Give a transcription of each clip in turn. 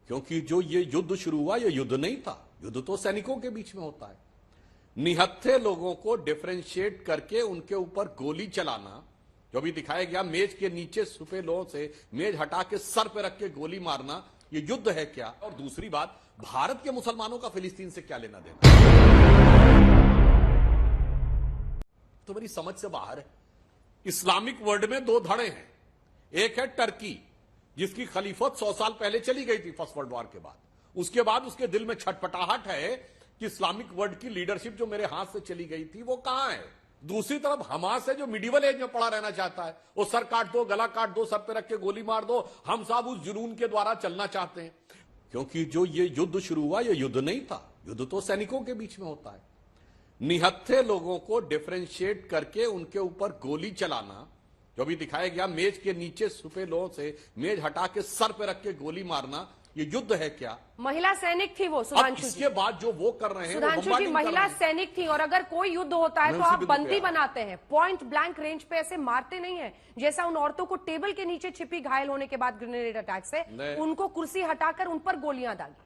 क्योंकि जो ये युद्ध शुरू हुआ, ये युद्ध नहीं था। युद्ध तो सैनिकों के बीच में होता है। निहत्थे लोगों को डिफरेंशिएट करके उनके ऊपर गोली चलाना, जो भी दिखाया गया, मेज के नीचे छुपे लोगों से मेज हटा के सर पे रख के गोली मारना, ये युद्ध है क्या? और दूसरी बात, भारत के मुसलमानों का फिलिस्तीन से क्या लेना देना? तो मेरी समझ से बाहर है। इस्लामिक वर्ल्ड में दो धड़े हैं। एक है टर्की, जिसकी खलीफत 100 साल पहले चली गई थी फर्स्ट वर्ल्ड वॉर के बाद। उसके बाद उसके दिल में छटपटाहट है कि इस्लामिक वर्ल्ड की लीडरशिप जो मेरे हाथ से चली गई थी वो कहां है। दूसरी तरफ हमास है, जो मिडिवल एज में पड़ा रहना चाहता है। वो सर काट दो, गला काट दो, सर पे रख के गोली मार दो, हम साहब उस जुनून के द्वारा चलना चाहते हैं। क्योंकि जो ये युद्ध शुरू हुआ, ये युद्ध नहीं था। युद्ध तो सैनिकों के बीच में होता है। निहत्थे लोगों को डिफरेंशिएट करके उनके ऊपर गोली चलाना, जो भी दिखाया गया, मेज के नीचे छुपे लोगों से मेज हटा के सर पे रख के गोली मारना, ये युद्ध है क्या? महिला सैनिक थी वो, सुधांशु जी। इसके बाद जो वो कर रहे हैं, सुधांशु जी, महिला सैनिक थी। और अगर कोई युद्ध होता है तो आप बंदी बनाते हैं, पॉइंट ब्लैंक रेंज पे ऐसे मारते नहीं है जैसा उन औरतों को टेबल के नीचे छिपी घायल होने के बाद ग्रेनेड अटैक से उनको कुर्सी हटाकर उन पर गोलियां डाली।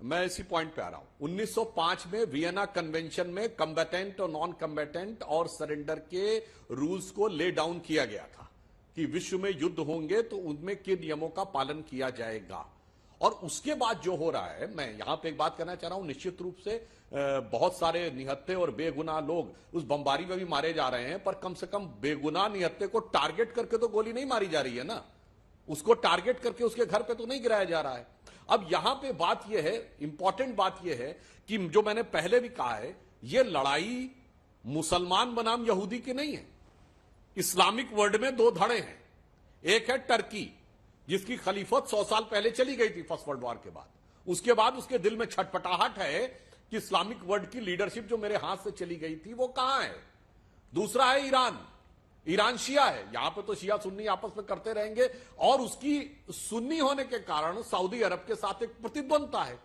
मैं इसी पॉइंट पे आ रहा हूं। 1905 में वियना कन्वेंशन में कम्बेटेंट और नॉन कम्बेटेंट और सरेंडर के रूल्स को ले डाउन किया गया था कि विश्व में युद्ध होंगे तो उनमें किन नियमों का पालन किया जाएगा। और उसके बाद जो हो रहा है, मैं यहां पे एक बात करना चाह रहा हूं, निश्चित रूप से बहुत सारे निहत्थे और बेगुनाह लोग उस बमबारी में भी मारे जा रहे हैं, पर कम से कम बेगुनाह निहत्थे को टारगेट करके तो गोली नहीं मारी जा रही है ना। उसको टारगेट करके उसके घर पे तो नहीं गिराया जा रहा है। अब यहां पे बात यह है, इंपॉर्टेंट बात यह है कि जो मैंने पहले भी कहा है, यह लड़ाई मुसलमान बनाम यहूदी की नहीं है। इस्लामिक वर्ल्ड में दो धड़े हैं। एक है टर्की, जिसकी खलीफत 100 साल पहले चली गई थी फर्स्ट वर्ल्ड वॉर के बाद। उसके बाद उसके दिल में छटपटाहट है कि इस्लामिक वर्ल्ड की लीडरशिप जो मेरे हाथ से चली गई थी वो कहां है। दूसरा है ईरान। ईरान शिया है, यहां पे तो शिया सुन्नी आपस में करते रहेंगे, और उसकी सुन्नी होने के कारण सऊदी अरब के साथ एक प्रतिद्वंदता है।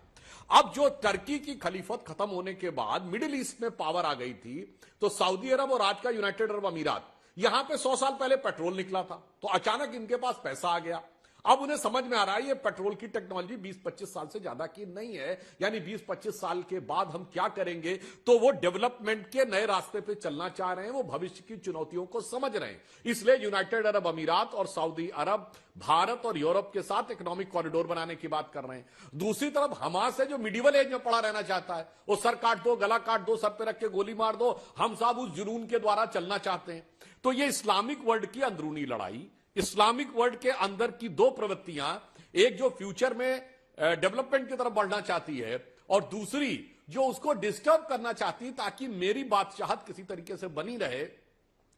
अब जो टर्की की खलीफत खत्म होने के बाद मिडिल ईस्ट में पावर आ गई थी, तो सऊदी अरब और आज का यूनाइटेड अरब अमीरात, यहां पे 100 साल पहले पेट्रोल निकला था, तो अचानक इनके पास पैसा आ गया। अब उन्हें समझ में आ रहा है ये पेट्रोल की टेक्नोलॉजी 20-25 साल से ज्यादा की नहीं है, यानी 20-25 साल के बाद हम क्या करेंगे। तो वो डेवलपमेंट के नए रास्ते पे चलना चाह रहे हैं, वो भविष्य की चुनौतियों को समझ रहे हैं। इसलिए यूनाइटेड अरब अमीरात और सऊदी अरब भारत और यूरोप के साथ इकोनॉमिक कॉरिडोर बनाने की बात कर रहे हैं। दूसरी तरफ हमास है, जो मिडिवल एज में पड़ा रहना चाहता है। वो सर काट दो, गला काट दो, सर पे रख के गोली मार दो, हम साहब उस जुनून के द्वारा चलना चाहते हैं। तो ये इस्लामिक वर्ल्ड की अंदरूनी लड़ाई, इस्लामिक वर्ल्ड के अंदर की दो प्रवृत्तियां, एक जो फ्यूचर में डेवलपमेंट की तरफ बढ़ना चाहती है, और दूसरी जो उसको डिस्टर्ब करना चाहती है ताकि मेरी बादशाहत किसी तरीके से बनी रहे।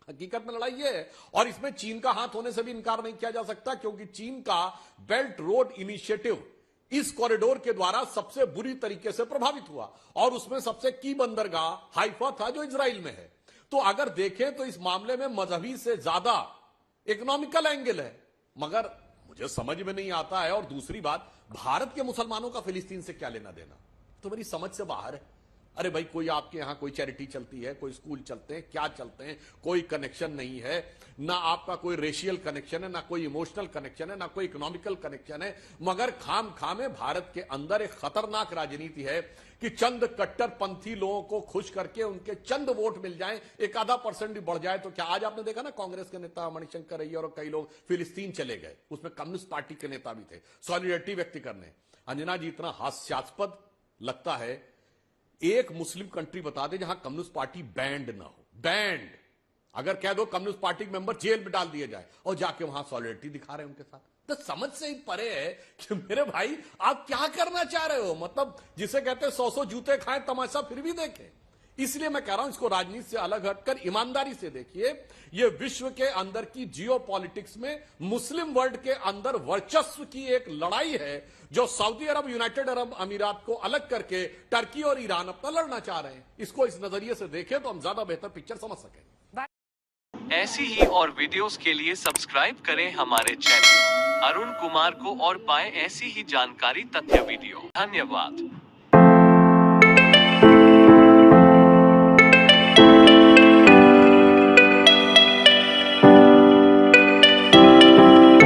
हकीकत में लड़ाई है, और इसमें चीन का हाथ होने से भी इनकार नहीं किया जा सकता, क्योंकि चीन का बेल्ट रोड इनिशिएटिव इस कॉरिडोर के द्वारा सबसे बुरी तरीके से प्रभावित हुआ, और उसमें सबसे की बंदरगाह हाइफा था जो इजराइल में है। तो अगर देखें तो इस मामले में मजहबी से ज्यादा इकोनॉमिकल एंगल है, मगर मुझे समझ में नहीं आता है। और दूसरी बात, भारत के मुसलमानों का फिलिस्तीन से क्या लेना देना, तो मेरी समझ से बाहर है। अरे भाई, कोई आपके यहां कोई चैरिटी चलती है, कोई स्कूल चलते हैं, क्या चलते हैं, कोई कनेक्शन नहीं है ना, आपका कोई रेशियल कनेक्शन है, ना कोई इमोशनल कनेक्शन है, ना कोई इकोनॉमिकल कनेक्शन है, मगर खाम खामे भारत के अंदर एक खतरनाक राजनीति है कि चंद कट्टरपंथी लोगों को खुश करके उनके चंद वोट मिल जाएं, 1-आधा% भी बढ़ जाए तो क्या। आज आपने देखा ना, कांग्रेस के नेता मणिशंकर अय्यर और कई लोग फिलिस्तीन चले गए, उसमें कम्युनिस्ट पार्टी के नेता भी थे सॉलिडरिटी व्यक्त करने। अंजना जी, इतना हास्यास्पद लगता है, एक मुस्लिम कंट्री बता दे जहां कम्युनिस्ट पार्टी बैंड ना हो। बैंड अगर कह दो कम्युनिस्ट पार्टी के मेंबर जेल में डाल दिए जाए, और जाके वहां सॉलिडरिटी दिखा रहे हैं उनके साथ। तो समझ से ही परे है कि मेरे भाई आप क्या करना चाह रहे हो। मतलब जिसे कहते हैं 100 जूते खाएं तमाशा फिर भी देखें। इसलिए मैं कह रहा हूं, इसको राजनीति से अलग हटकर ईमानदारी से देखिए। यह विश्व के अंदर की जियोपॉलिटिक्स में मुस्लिम वर्ल्ड के अंदर वर्चस्व की एक लड़ाई है, जो सऊदी अरब, यूनाइटेड अरब अमीरात को अलग करके टर्की और ईरान अपना लड़ना चाह रहे हैं। इसको इस नजरिए से देखें तो हम ज्यादा बेहतर पिक्चर समझ सकें। ऐसी ही और वीडियोस के लिए सब्सक्राइब करें हमारे चैनल अरुण कुमार को, और पाएं ऐसी ही जानकारी तथ्य वीडियो। धन्यवाद।